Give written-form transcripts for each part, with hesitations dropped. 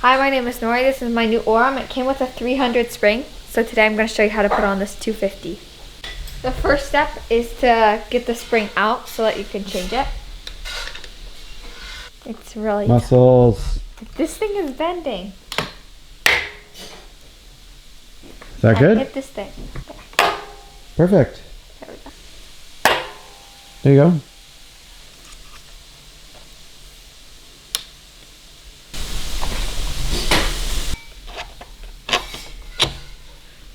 Hi, my name is Nory. This is my new Aurum. It came with a 300 spring. So today I'm going to show you how to put on this 250. The first step is to get the spring out so that you can change it. It's really muscles. Tough. This thing is bending. Is that good? Hit this thing. Perfect. There we go. There you go.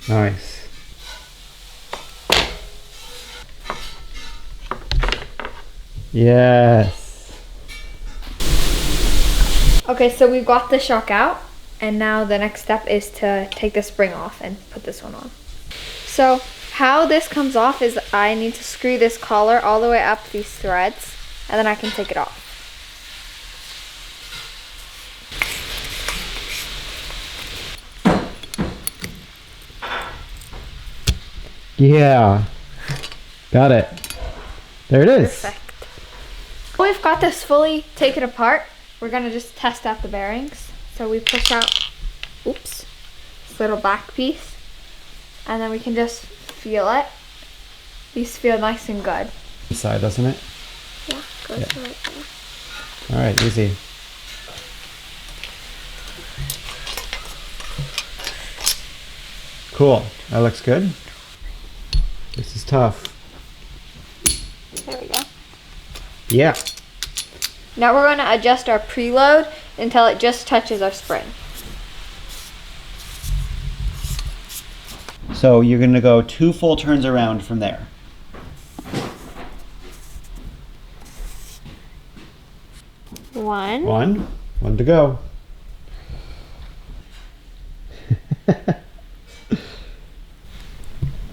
Nice. Yes. Okay, so we've got the shock out, and now the next step is to take the spring off and put this one on. So how this comes off is I need to screw this collar all the way up these threads, and then I can take it off. Yeah. Got it. There it is. Perfect. We've got this fully taken apart. We're gonna just test out the bearings. So we push out, oops, this little back piece, and then we can just feel it. These feel nice and good. Inside, doesn't it? Yeah, goes right there. All right, easy. Cool. That looks good. This is tough. There we go. Yeah. Now we're going to adjust our preload until it just touches our spring. So you're going to go 2 full turns around from there. One. One to go.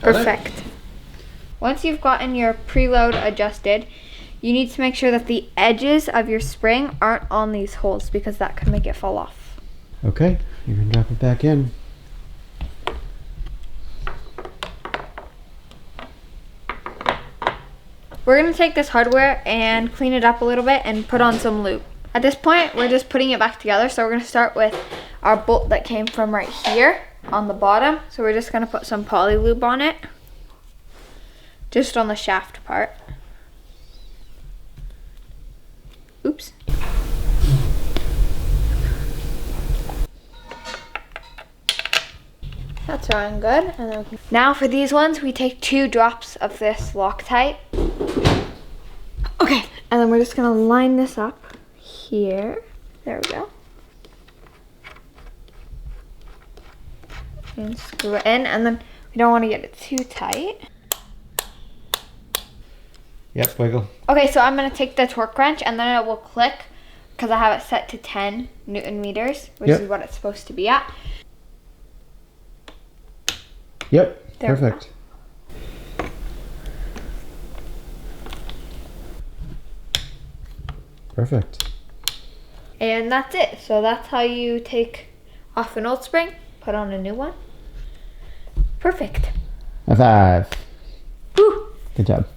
Perfect. Once you've gotten your preload adjusted, you need to make sure that the edges of your spring aren't on these holes because that could make it fall off. Okay, you're going to drop it back in. We're going to take this hardware and clean it up a little bit and put on some lube. At this point, we're just putting it back together. So we're going to start with our bolt that came from right here on the bottom. So we're just going to put some poly lube on it. Just on the shaft part. Oops. That's running good. And then now for these ones, we take 2 drops of this Loctite. Okay, and then we're just gonna line this up here. There we go. And screw it in, and then we don't want to get it too tight. Yep, wiggle. Okay, so I'm gonna take the torque wrench and then it will click because I have it set to 10 Newton meters, which is what it's supposed to be at. Yep, There perfect. Perfect. And that's it. So that's how you take off an old spring, put on a new one. Perfect. High five. Woo! Good job.